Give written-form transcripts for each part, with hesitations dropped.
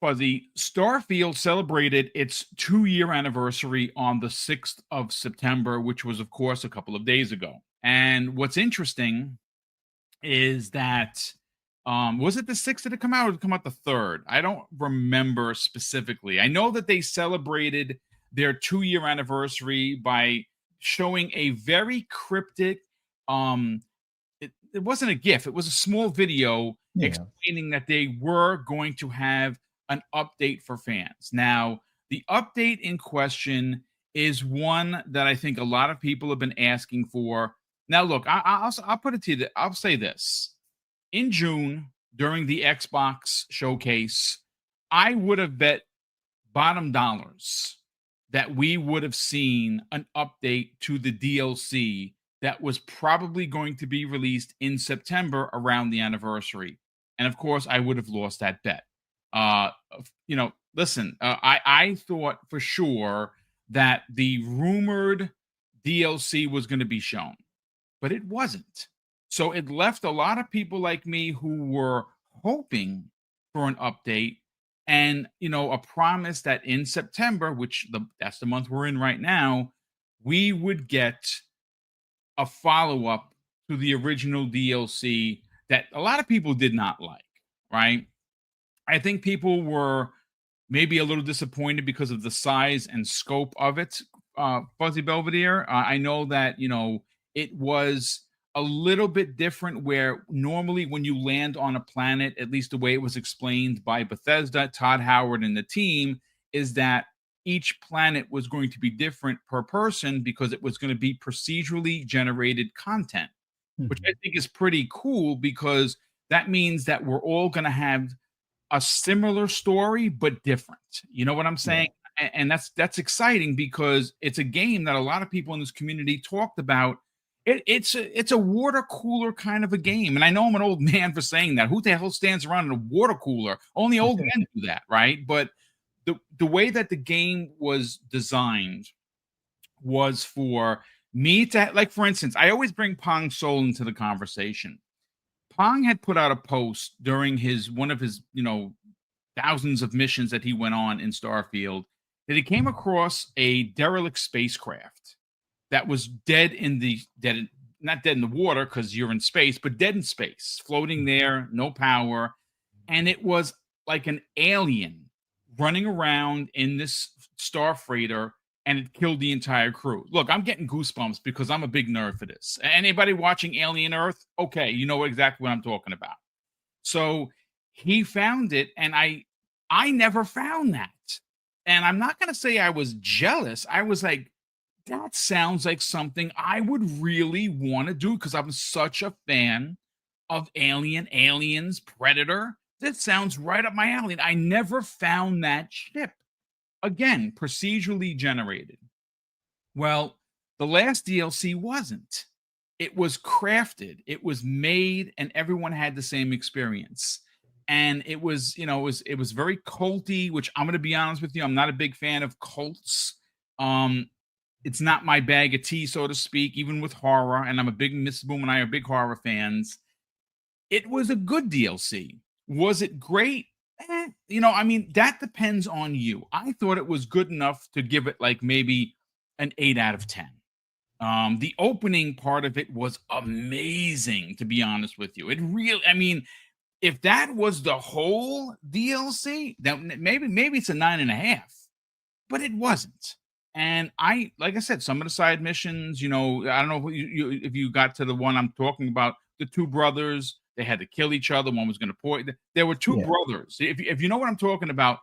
Fuzzy, Starfield celebrated its 2-year anniversary on the 6th of September, which was, of course, a couple of days ago. And what's interesting is that was it the 6th that it come out or did it come out the 3rd? I don't remember specifically. I know that they celebrated their 2-year anniversary by showing a very cryptic it wasn't a GIF, it was a small video explaining that they were going to have an update for fans. Now, the update in question is one that I think a lot of people have been asking for. Now, look, I'll put it to you. I'll say this: in June during the Xbox showcase, I would have bet bottom dollars that we would have seen an update to the DLC that was probably going to be released in September around the anniversary. And of course, I would have lost that bet. Listen, I thought for sure that the rumored DLC was going to be shown, but it wasn't. So it left a lot of people like me who were hoping for an update and, a promise that in September, that's the month we're in right now, we would get a follow-up to the original DLC that a lot of people did not like, right? I think people were maybe a little disappointed because of the size and scope of it, Fuzzy Belvedere. I know that, it was a little bit different where normally when you land on a planet, at least the way it was explained by Bethesda, Todd Howard, and the team, is that each planet was going to be different per person because it was going to be procedurally generated content, which I think is pretty cool because that means that we're all going to have a similar story, but different. You know what I'm saying? Yeah. And that's exciting because it's a game that a lot of people in this community talked about. It's a water cooler kind of a game. And I know I'm an old man for saying that. Who the hell stands around in a water cooler? Only old men do that, right? But the way that the game was designed was for me to, like, for instance, I always bring Pong Soul into the conversation. Pong had put out a post during one of his, thousands of missions that he went on in Starfield that he came across a derelict spacecraft that was not dead in the water because you're in space, but dead in space, floating there, no power. And it was like an alien running around in this star freighter, and it killed the entire crew. Look, I'm getting goosebumps because I'm a big nerd for this. Anybody watching Alien Earth? Okay, you know exactly what I'm talking about. So he found it, and I never found that. And I'm not going to say I was jealous. I was like, that sounds like something I would really want to do because I'm such a fan of Aliens, Predator. That sounds right up my alley. I never found that ship. Again, procedurally generated. Well, the last DLC wasn't. It was crafted, it was made, and everyone had the same experience. And it was, it was very culty, which I'm going to be honest with you, I'm not a big fan of cults. It's not my bag of tea, so to speak, even with horror. And I'm a big, Mrs. Boom and I are big horror fans. It was a good DLC. Was it great? That depends on you. I thought it was good enough to give it like maybe an 8 out of 10. The opening part of it was amazing, to be honest with you. It really, if that was the whole DLC, then maybe it's a 9.5, but it wasn't. And like I said, some of the side missions, I don't know if you got to the one I'm talking about, the two brothers. They had to kill each other. One was going to point. There were two brothers. If you know what I'm talking about,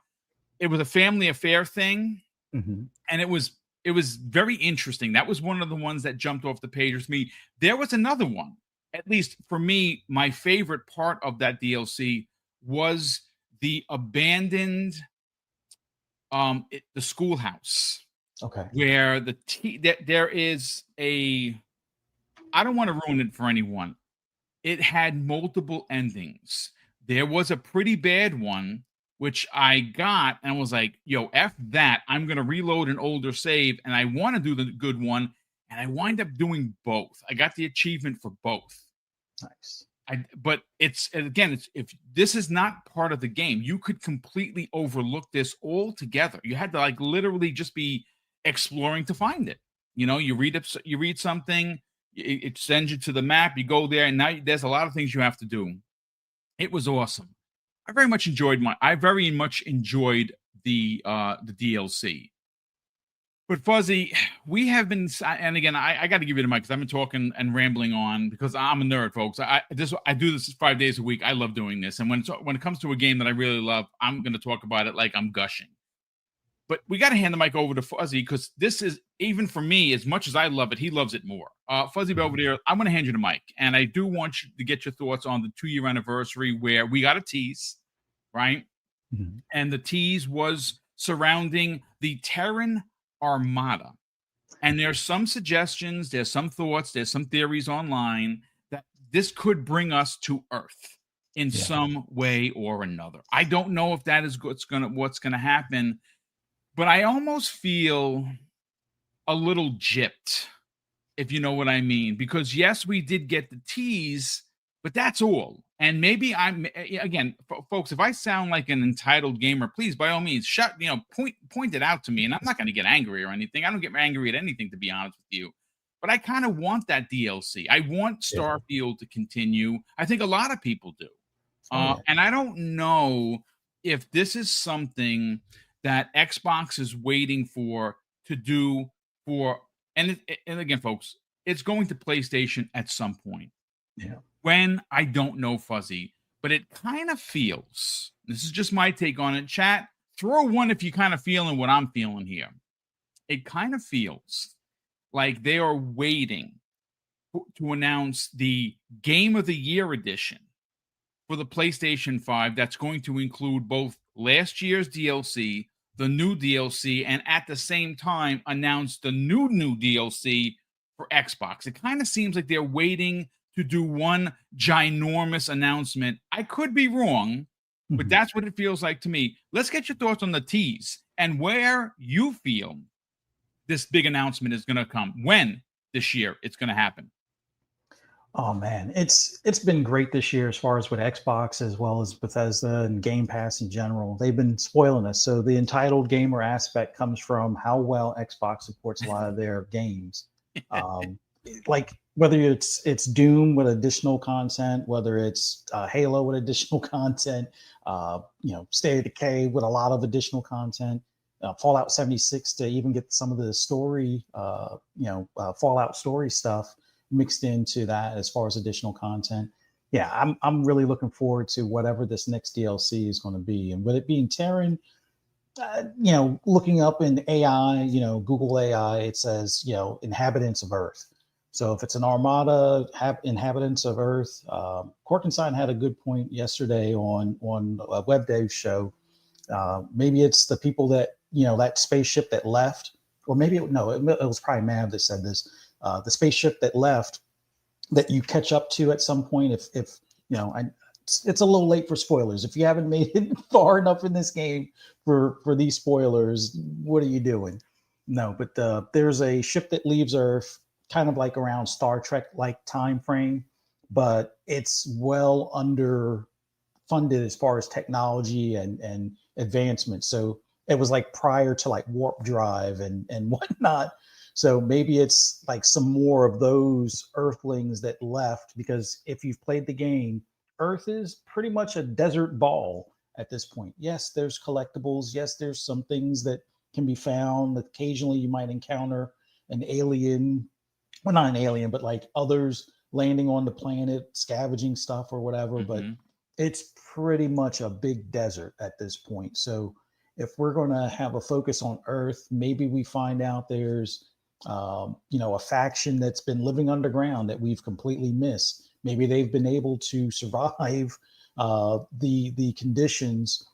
it was a family affair thing, and it was very interesting. That was one of the ones that jumped off the page with me. There was another one, at least for me, my favorite part of that DLC was the abandoned, the schoolhouse. Okay. Where there is I don't want to ruin it for anyone. It had multiple endings. There was a pretty bad one, which I got and was like, yo, F that. I'm going to reload an older save, and I want to do the good one, and I wind up doing both. I got the achievement for both. Nice. But it's, and again, it's, if this is not part of the game, you could completely overlook this altogether. You had to like literally just be exploring to find it. You know, you read something, it sends you to the map, you go there, and now there's a lot of things you have to do. It was awesome. I very much enjoyed the DLC. But Fuzzy, we have been, and again, I got to give you the mic because I've been talking and rambling on because I'm a nerd, folks. I do this 5 days a week. I love doing this, and when it comes to a game that I really love, I'm going to talk about it like I'm gushing. But we got to hand the mic over to Fuzzy because this is, even for me, as much as I love it, he loves it more. Fuzzy Belvedere, I'm going to hand you the mic, and I do want you to get your thoughts on the 2-year anniversary where we got a tease, right? Mm-hmm. And the tease was surrounding the Terran Armada. And there's some suggestions, there's some thoughts, there's some theories online that this could bring us to Earth in some way or another. I don't know if that is what's gonna happen, but I almost feel a little gypped, if you know what I mean. Because yes, we did get the tease, but that's all. And maybe I'm, again, folks, if I sound like an entitled gamer, please, by all means, point it out to me. And I'm not going to get angry or anything. I don't get angry at anything, to be honest with you. But I kind of want that DLC. I want Starfield to continue. I think a lot of people do. And I don't know if this is something that Xbox is waiting for to do for, and again, folks, it's going to PlayStation at some point. Yeah. When, I don't know, Fuzzy, but it kind of feels, this is just my take on it. Chat, throw one if you kind of feeling what I'm feeling here. It kind of feels like they are waiting to announce the Game of the Year edition for the PlayStation 5 that's going to include both last year's DLC, the new DLC, and at the same time announce the new DLC for Xbox. It kind of seems like they're waiting to do one ginormous announcement. I could be wrong, but that's what it feels like to me. Let's get your thoughts on the tease and where you feel this big announcement is going to come, when this year it's going to happen. Oh man, it's been great this year as far as with Xbox as well as Bethesda and Game Pass in general. They've been spoiling us. So the entitled gamer aspect comes from how well Xbox supports a lot of their games. Like whether it's Doom with additional content, whether it's Halo with additional content, State of Decay with a lot of additional content, Fallout 76 to even get some of the story, Fallout story stuff mixed into that as far as additional content. Yeah, I'm really looking forward to whatever this next DLC is going to be. And with it being Terran, looking up in AI, Google AI, it says, inhabitants of Earth. So if it's an armada, inhabitants of Earth, Corkenstein had a good point yesterday on a Web Dev show. Maybe it's the people that, that spaceship that left, or maybe it was probably Mav that said this. The spaceship that left that you catch up to at some point. If it's a little late for spoilers. If you haven't made it far enough in this game for these spoilers, what are you doing? No, but there's a ship that leaves Earth kind of like around Star Trek like time frame, but it's well under funded as far as technology and advancement. So it was like prior to like warp drive and whatnot. So maybe it's like some more of those Earthlings that left, because if you've played the game, Earth is pretty much a desert ball at this point. Yes, there's collectibles. Yes, there's some things that can be found. Occasionally you might encounter an alien, well, not an alien, but like others landing on the planet, scavenging stuff or whatever. But it's pretty much a big desert at this point. So if we're going to have a focus on Earth, maybe we find out there's a faction that's been living underground that we've completely missed. Maybe they've been able to survive the conditions,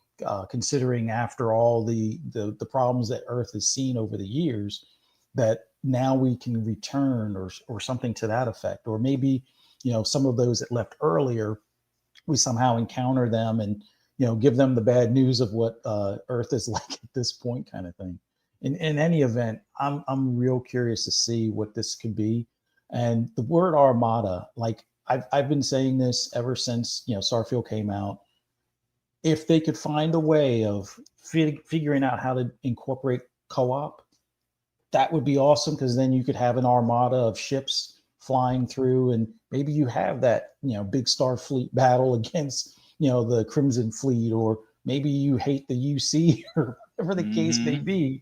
considering after all the problems that Earth has seen over the years, that now we can return or something to that effect. Or maybe, some of those that left earlier, we somehow encounter them and, give them the bad news of what Earth is like at this point, kind of thing. In any event, I'm real curious to see what this could be. And the word armada, like I've been saying this ever since, Starfield came out. If they could find a way of figuring out how to incorporate co-op, that would be awesome, because then you could have an armada of ships flying through, and maybe you have that, big star fleet battle against, the Crimson Fleet, or maybe you hate the UC or whatever the case may be.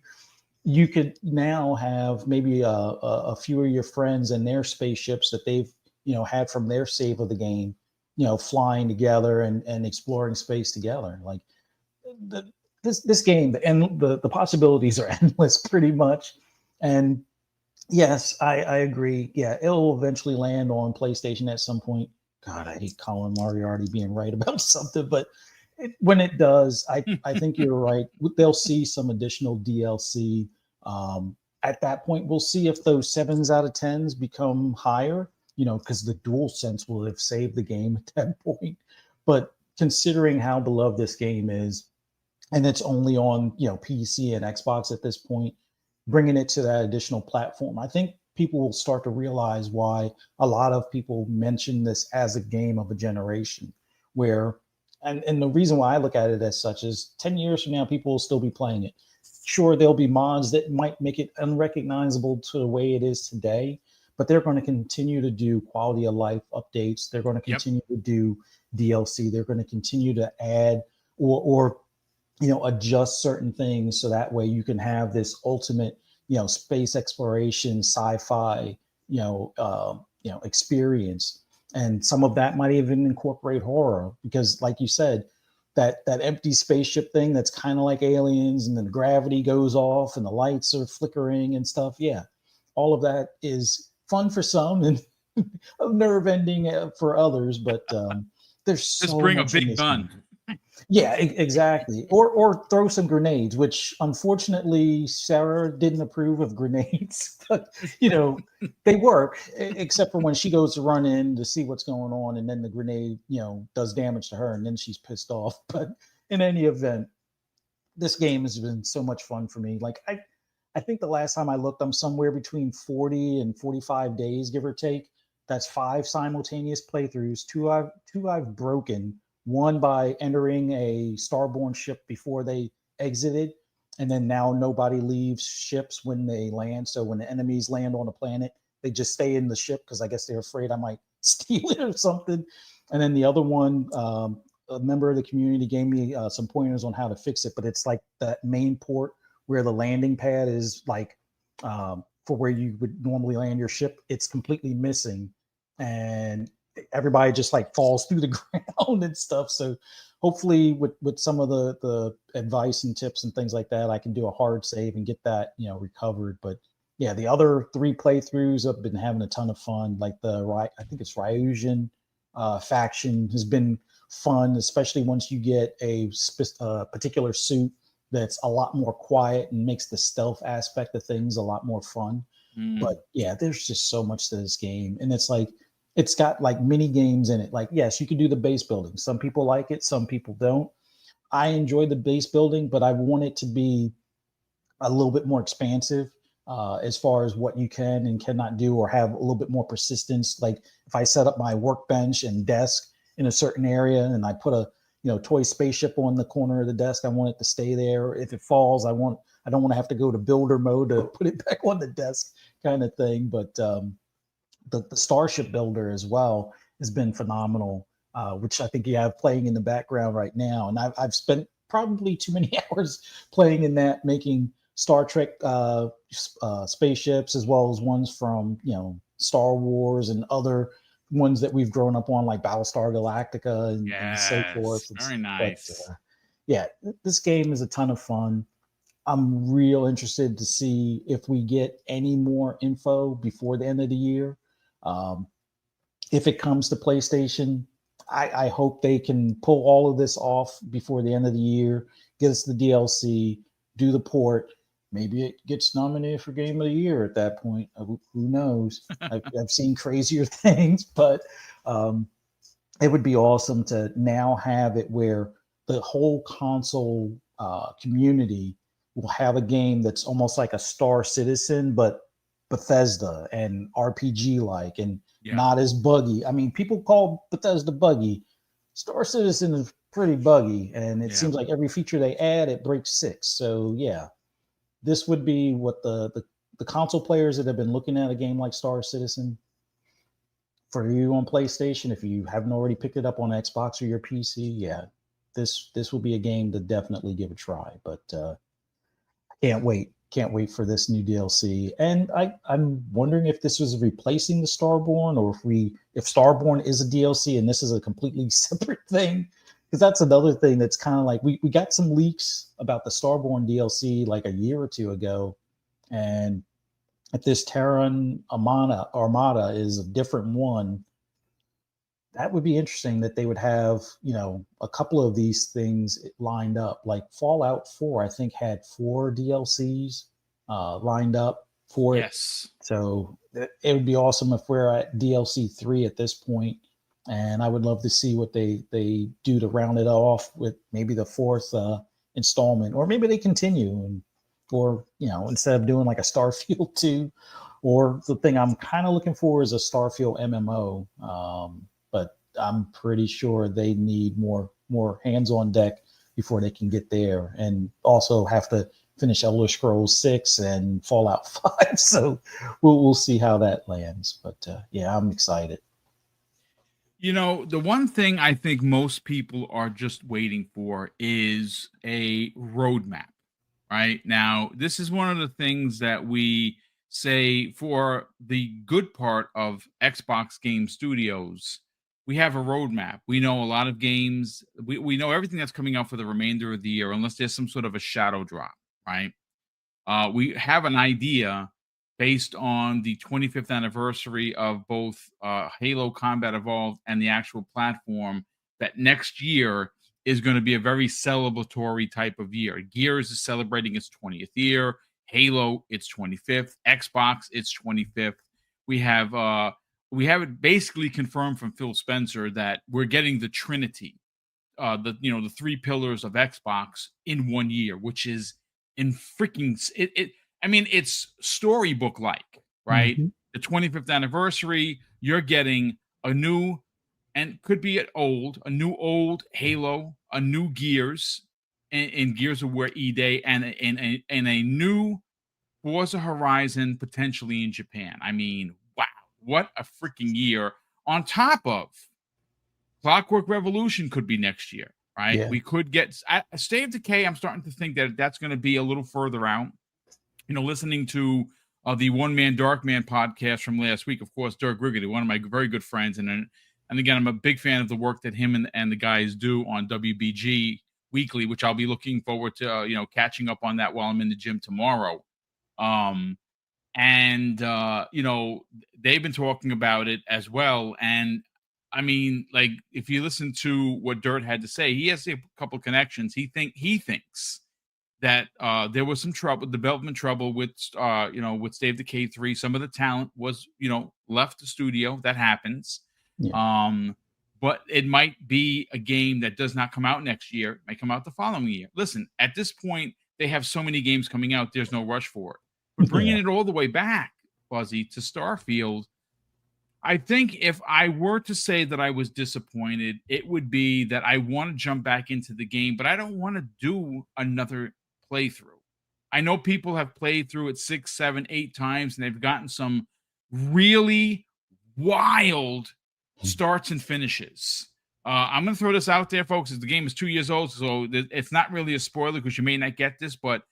You could now have maybe a few of your friends and their spaceships that they've, had from their save of the game, flying together and exploring space together. Like this game, and the possibilities are endless pretty much. And yes, I agree. Yeah, it'll eventually land on PlayStation at some point. God, I hate Colin Moriarty being right about something, but when it does, I think you're right. They'll see some additional DLC. At that point, we'll see if those 7s out of 10s become higher, because the DualSense will have saved the game at that point. But considering how beloved this game is, and it's only on, PC and Xbox at this point, bringing it to that additional platform, I think people will start to realize why a lot of people mention this as a game of a generation, where, and the reason why I look at it as such is 10 years from now, people will still be playing it. Sure, there'll be mods that might make it unrecognizable to the way it is today, but they're going to continue to do quality of life updates. They're going to continue to do DLC. They're going to continue to add or adjust certain things, so that way you can have this ultimate, space exploration, sci-fi, experience. And some of that might even incorporate horror, because like you said, that empty spaceship thing that's kind of like Aliens, and then the gravity goes off and the lights are flickering and stuff. Yeah, all of that is fun for some and nerve ending for others. But there's so just bring a much in big this gun. game. Yeah, exactly. Or throw some grenades, which unfortunately Sarah didn't approve of grenades. But they work, except for when she goes to run in to see what's going on, and then the grenade, does damage to her, and then she's pissed off. But in any event, this game has been so much fun for me. Like I think the last time I looked, I'm somewhere between 40 and 45 days, give or take. That's 5 simultaneous playthroughs. Two I've broken. One by entering a starborn ship before they exited, and then now nobody leaves ships when they land. So when the enemies land on a planet, they just stay in the ship, because I guess they're afraid I might steal it or something. And then the other one, a member of the community gave me some pointers on how to fix it, but it's like that main port where the landing pad is, like for where you would normally land your ship. It's completely missing, and everybody just like falls through the ground and stuff. So hopefully with some of the advice and tips and things like that, I can do a hard save and get that, recovered. But yeah, the other 3 playthroughs, I've been having a ton of fun. Like I think it's Ryusian faction has been fun, especially once you get a particular suit that's a lot more quiet and makes the stealth aspect of things a lot more fun. But yeah, there's just so much to this game. And it's like, it's got like mini games in it. Like, yes, you can do the base building. Some people like it, some people don't. I enjoy the base building, but I want it to be a little bit more expansive as far as what you can and cannot do, or have a little bit more persistence. Like if I set up my workbench and desk in a certain area, and I put a toy spaceship on the corner of the desk, I want it to stay there. If it falls, I don't want to have to go to builder mode to put it back on the desk, kind of thing. But the Starship Builder as well has been phenomenal, which I think you have playing in the background right now. And I've spent probably too many hours playing in that, making Star Trek spaceships, as well as ones from Star Wars and other ones that we've grown up on, like Battlestar Galactica and so forth. Very nice. But, yeah, this game is a ton of fun. I'm real interested to see if we get any more info before the end of the year. If it comes to PlayStation, I hope they can pull all of this off before the end of the year, get us the DLC, do the port. Maybe it gets nominated for Game of the Year at that point. Who knows? I've seen crazier things, but it would be awesome to now have it where the whole console community will have a game that's almost like a Star Citizen, but Bethesda and RPG like and Yeah. not as buggy. I mean, people call Bethesda buggy. Star Citizen is pretty buggy, and it Yeah. seems like every feature they add, it breaks six. So yeah, this would be what the console players that have been looking at a game like Star Citizen for you on PlayStation, if you haven't already picked it up on Xbox or your PC, yeah, this will be a game to definitely give a try. But can't wait for this new DLC. And I'm wondering if this was replacing the Starborn, or if Starborn is a DLC and this is a completely separate thing. Because that's another thing that's kind of like we got some leaks about the Starborn DLC like a year or two ago, and if this Terran Armada is a different one, that would be interesting that they would have, a couple of these things lined up. Like Fallout 4, I think had 4 DLCs lined up for it. Yes. So it would be awesome if we're at DLC 3 at this point. And I would love to see what they do to round it off with maybe the 4th installment, or maybe they continue or instead of doing like a Starfield 2, or the thing I'm kind of looking for is a Starfield MMO. But I'm pretty sure they need more hands on deck before they can get there, and also have to finish Elder Scrolls 6 and Fallout 5. So we'll see how that lands. But yeah, I'm excited. The one thing I think most people are just waiting for is a roadmap. Right now, this is one of the things that we say for the good part of Xbox Game Studios. We have a roadmap. We know a lot of games. We know everything that's coming out for the remainder of the year, unless there's some sort of a shadow drop, right? We have an idea based on the 25th anniversary of both Halo Combat Evolved and the actual platform that next year is going to be a very celebratory type of year. Gears is celebrating its 20th year. Halo, its 25th. Xbox, its 25th. We have it basically confirmed from Phil Spencer that we're getting the Trinity, the 3 pillars of Xbox in 1 year, which is in freaking it. I mean, it's storybook like, right? Mm-hmm. The 25th anniversary, you're getting a new, and could be a new old Halo, a new Gears, in Gears of War E-Day, and a new Forza Horizon potentially in Japan. I mean, wow, what a freaking year! On top of Clockwork Revolution could be next year, right? Yeah. We could get State of Decay. I'm starting to think that that's going to be a little further out. Listening to the One Man Dark Man podcast from last week, of course, Dirk Riggedy, one of my very good friends, and again, I'm a big fan of the work that him and the guys do on WBG Weekly, which I'll be looking forward to, catching up on that while I'm in the gym tomorrow. And they've been talking about it as well. And I mean, like, if you listen to what Dirt had to say, he has a couple connections. He thinks that there was some development trouble with State of Decay 3. Some of the talent was, left the studio. That happens. Yeah. But it might be a game that does not come out next year. It might come out the following year. Listen, at this point, they have so many games coming out. There's no rush for it. But bringing it all the way back, Fuzzy, to Starfield, I think if I were to say that I was disappointed, it would be that I want to jump back into the game, but I don't want to do another playthrough. I know people have played through it 6, 7, 8 times, and they've gotten some really wild starts and finishes. I'm going to throw this out there, folks, as the game is 2 years old, so it's not really a spoiler because you may not get this, but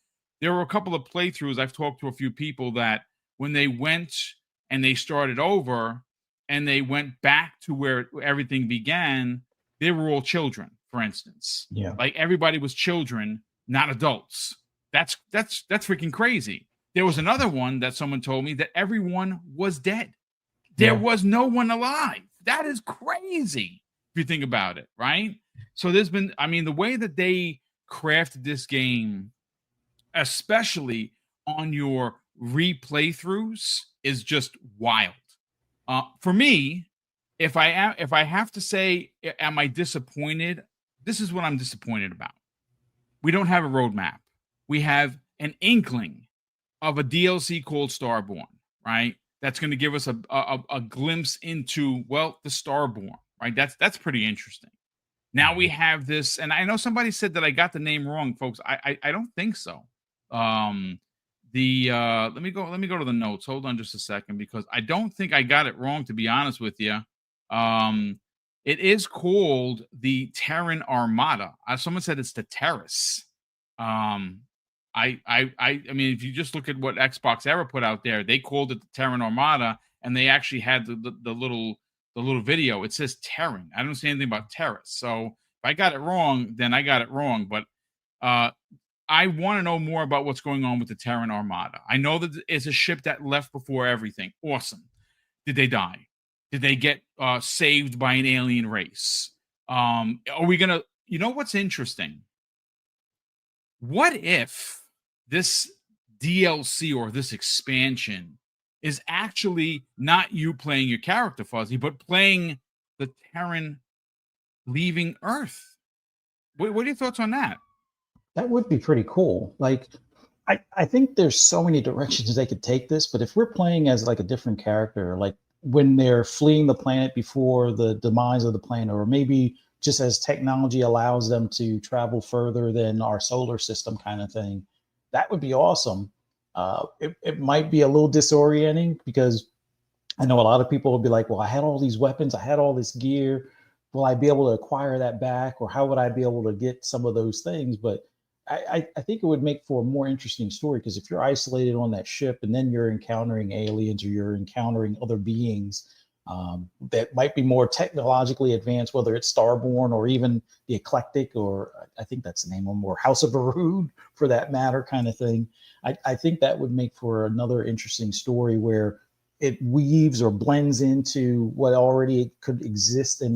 there were a couple of playthroughs. I've talked to a few people that when they went and they started over and they went back to where everything began, they were all children, for instance. Yeah. Like, everybody was children, not adults. That's freaking crazy. There was another one that someone told me that everyone was dead. There was no one alive. That is crazy if you think about it, right? So the way that they crafted this game, especially on your replay-throughs, is just wild. For me, if I have to say, am I disappointed? This is what I'm disappointed about. We don't have a roadmap. We have an inkling of a DLC called Starborn, right? That's going to give us a glimpse into, well, the Starborn, right? That's pretty interesting. Now we have this, and I know somebody said that I got the name wrong, folks. I don't think so. Let me go to the notes. Hold on just a second, because I don't think I got it wrong, to be honest with you. It is called the Terran Armada. Someone said it's the Terrace. I mean, if you just look at what Xbox Era put out there, they called it the Terran Armada, and they actually had the little video. It says Terran. I don't see anything about Terrace. So if I got it wrong, then I got it wrong. But I want to know more about what's going on with the Terran Armada. I know that it's a ship that left before everything. Awesome. Did they die? Did they get saved by an alien race? Are we gonna? You know what's interesting? What if this DLC or this expansion is actually not you playing your character, Fuzzy, but playing the Terran leaving Earth? What are your thoughts on that? That would be pretty cool. Like, I think there's so many directions they could take this, but if we're playing as like a different character, like when they're fleeing the planet before the demise of the planet, or maybe just as technology allows them to travel further than our solar system kind of thing, that would be awesome. It might be a little disorienting because I know a lot of people will be like, well, I had all these weapons, I had all this gear. Will I be able to acquire that back? Or how would I be able to get some of those things? But I think it would make for a more interesting story, because if you're isolated on that ship and then you're encountering aliens or you're encountering other beings that might be more technologically advanced, whether it's Starborn or even the Eclectic, or I think that's the name of them, or House of Barood for that matter, kind of thing. I think that would make for another interesting story where it weaves or blends into what already could exist in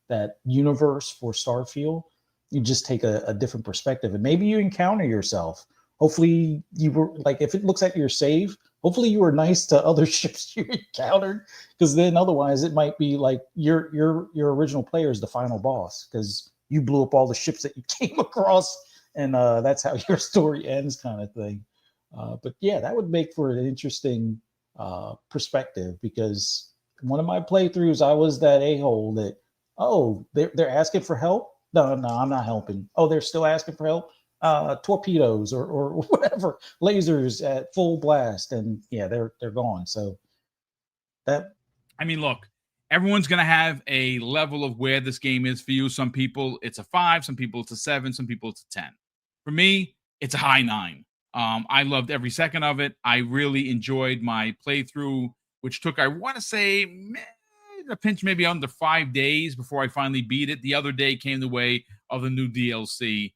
that universe for Starfield. You just take a different perspective, and maybe you encounter yourself. Hopefully you were like, if it looks like you're safe, hopefully you were nice to other ships you encountered, because then otherwise it might be like your original player is the final boss because you blew up all the ships that you came across, and that's how your story ends, kind of thing. But yeah, that would make for an interesting perspective, because one of my playthroughs, I was that a-hole that, oh, they're asking for help. No, I'm not helping. Oh, they're still asking for help. Torpedoes or whatever, lasers at full blast, and yeah, they're gone. So that, I mean, look, everyone's going to have a level of where this game is for you. Some people it's a 5, some people it's a 7, some people it's a 10. For me, it's a high 9. I loved every second of it. I really enjoyed my playthrough, which took, I want to say, a pinch maybe under 5 days before I finally beat it. The other day came the way of the new DLC.